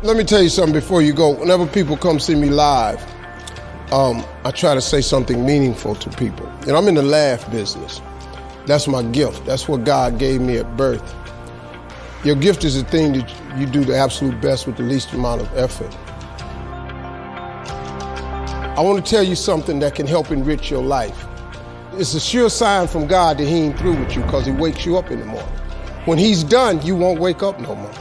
Let me tell you something before you go. Whenever people come see me live, I try to say something meaningful to people. And I'm in the laugh business. That's my gift. That's what God gave me at birth. Your gift is the thing that you do the absolute best with the least amount of effort. I want to tell you something that can help enrich your life. It's a sure sign from God that he ain't through with you because he wakes you up in the morning. When he's done, you won't wake up no more.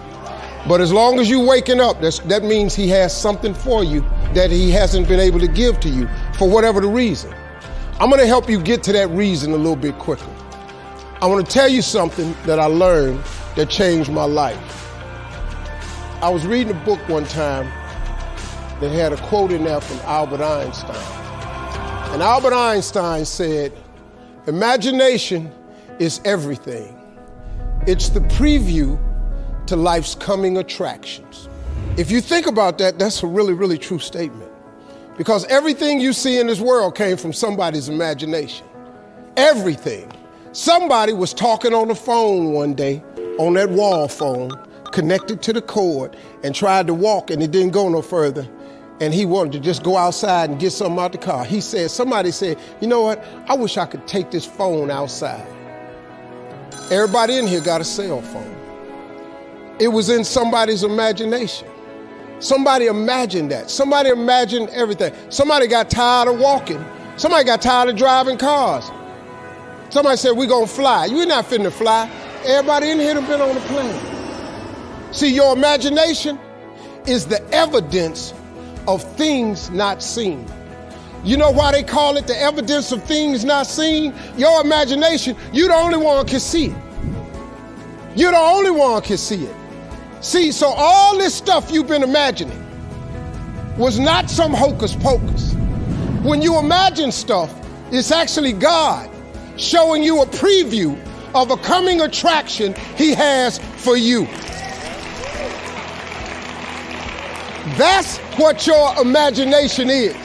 But as long as you're waking up, that means he has something for you that he hasn't been able to give to you for whatever the reason. I'm going to help you get to that reason a little bit quicker. I want to tell you something that I learned that changed my life. I was reading a book one time that had a quote in there from Albert Einstein. And Albert Einstein said, "Imagination is everything. It's the preview to life's coming attractions." If you think about that, that's a really, really true statement. Because everything you see in this world came from somebody's imagination. Everything. Somebody was talking on the phone one day, on that wall phone, connected to the cord, and tried to walk, and it didn't go no further. And he wanted to just go outside and get something out the car. Somebody said, "You know what? I wish I could take this phone outside." Everybody in here got a cell phone. It was in somebody's imagination. Somebody imagined that. Somebody imagined everything. Somebody got tired of walking. Somebody got tired of driving cars. Somebody said, "We're gonna fly." You're not finna fly. Everybody in here done been on a plane. See, your imagination is the evidence of things not seen. You know why they call it the evidence of things not seen? Your imagination, you're the only one who can see it. You're the only one who can see it. See, so all this stuff you've been imagining was not some hocus pocus. When you imagine stuff, it's actually God showing you a preview of a coming attraction he has for you. That's what your imagination is.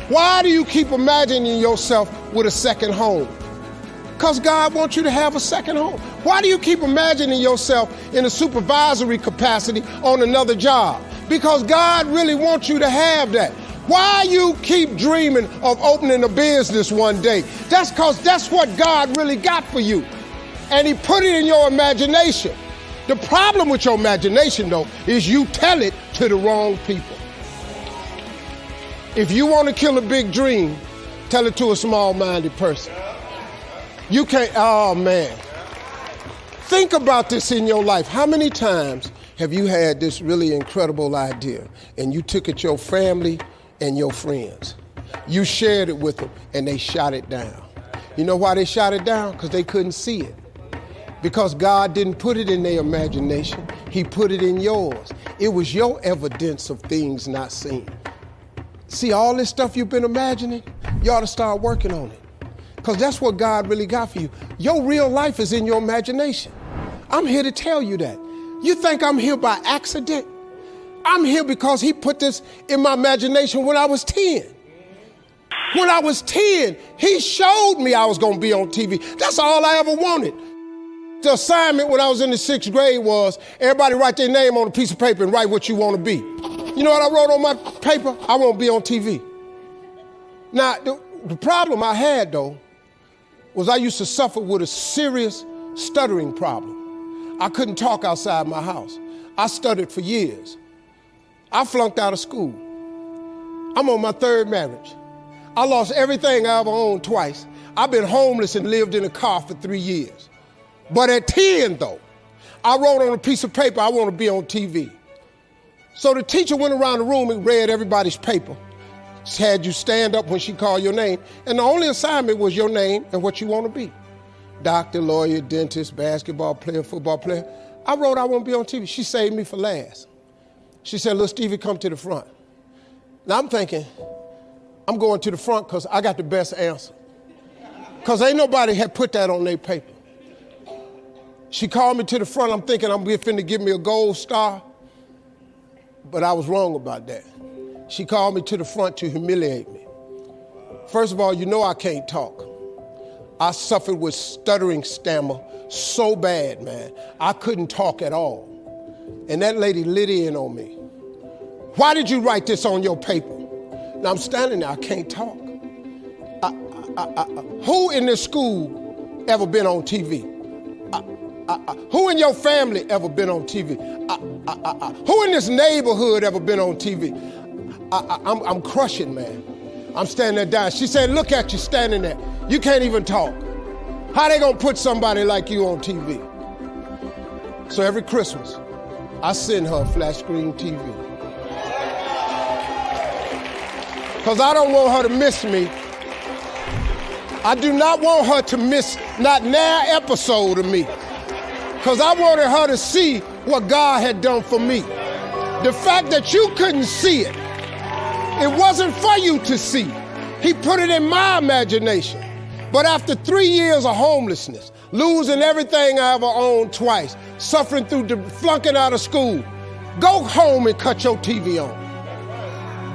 Why do you keep imagining yourself with a second home? Because God wants you to have a second home. Why do you keep imagining yourself in a supervisory capacity on another job? Because God really wants you to have that. Why you keep dreaming of opening a business one day? That's because that's what God really got for you. And he put it in your imagination. The problem with your imagination, though, is you tell it to the wrong people. If you want to kill a big dream, tell it to a small-minded person. You can't, oh man. Think about this in your life. How many times have you had this really incredible idea and you took it to your family and your friends? You shared it with them and they shot it down. You know why they shot it down? Because they couldn't see it. Because God didn't put it in their imagination, he put it in yours. It was your evidence of things not seen. See, all this stuff you've been imagining, you ought to start working on it. Because that's what God really got for you. Your real life is in your imagination. I'm here to tell you that. You think I'm here by accident? I'm here because he put this in my imagination when I was 10. When I was 10, he showed me I was going to be on TV. That's all I ever wanted. The assignment when I was in the 6th grade was everybody write their name on a piece of paper and write what you want to be. You know what I wrote on my paper? I want to be on TV. Now, the problem I had, though, was I used to suffer with a serious stuttering problem. I couldn't talk outside my house. I stuttered for years. I flunked out of school. I'm on my 3rd marriage. I lost everything I ever owned twice. I've been homeless and lived in a car for 3 years. But at 10, though, I wrote on a piece of paper, I want to be on TV. So the teacher went around the room and read everybody's paper. She had you stand up when she called your name. And the only assignment was your name and what you want to be. Doctor, lawyer, dentist, basketball player, football player. I wrote I want to be on TV. She saved me for last. She said, "Little Stevie, come to the front." Now I'm thinking, I'm going to the front because I got the best answer. Because ain't nobody had put that on their paper. She called me to the front. I'm thinking I'm finna give me a gold star. But I was wrong about that. She called me to the front to humiliate me. First of all, you know I can't talk. I suffered with stuttering stammer so bad, man. I couldn't talk at all. And that lady lit in on me. Why did you write this on your paper? Now I'm standing there, I can't talk. Who in this school ever been on TV? Who in your family ever been on TV? Who in this neighborhood ever been on TV? I'm crushing, man. I'm standing there dying. She said, look at you standing there. You can't even talk. How they gonna put somebody like you on TV? So every Christmas, I send her a flat screen TV. Because I don't want her to miss me. I do not want her to miss not now episode of me. Because I wanted her to see what God had done for me. The fact that you couldn't see it, it wasn't for you to see. He put it in my imagination. But after 3 years of homelessness, losing everything I ever owned twice, suffering through flunking out of school, go home and cut your TV on.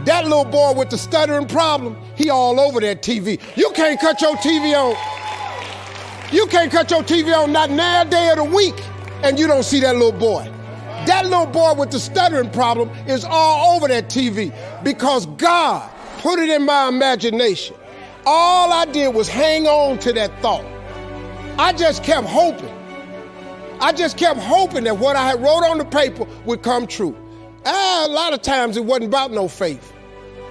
That little boy with the stuttering problem, he all over that TV. You can't cut your TV on. You can't cut your TV on not now day of the week and you don't see that little boy. That little boy with the stuttering problem is all over that TV because God put it in my imagination. All I did was hang on to that thought. I just kept hoping. I just kept hoping that what I had wrote on the paper would come true. A lot of times it wasn't about no faith.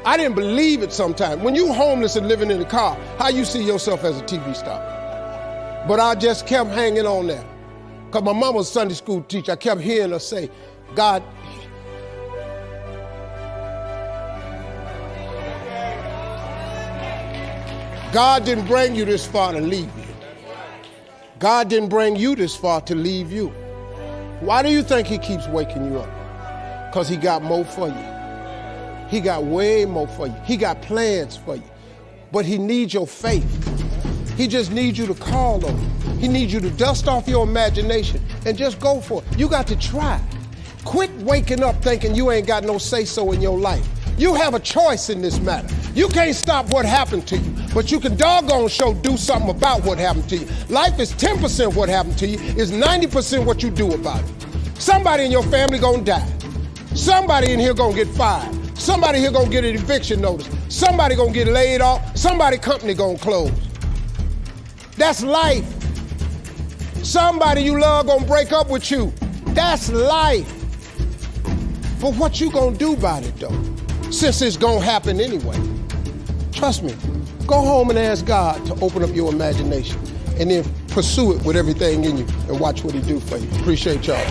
I didn't believe it sometimes. When you homeless and living in a car, how you see yourself as a TV star? But I just kept hanging on there. Because my mama was a Sunday school teacher. I kept hearing her say, God didn't bring you this far to leave you. God didn't bring you this far to leave you. Why do you think he keeps waking you up? Because he got more for you. He got way more for you. He got plans for you. But he needs your faith. He just needs you to call on him. He needs you to dust off your imagination and just go for it. You got to try. Quit waking up thinking you ain't got no say-so in your life. You have a choice in this matter. You can't stop what happened to you, but you can doggone sure do something about what happened to you. Life is 10% what happened to you, is 90% what you do about it. Somebody in your family gonna die. Somebody in here gonna get fired. Somebody here gonna get an eviction notice. Somebody gonna get laid off. Somebody company gonna close. That's life. Somebody you love gonna break up with you. That's life. But what you gonna do about it though? Since it's gonna happen anyway. Trust me, go home and ask God to open up your imagination and then pursue it with everything in you and watch what he do for you. Appreciate y'all.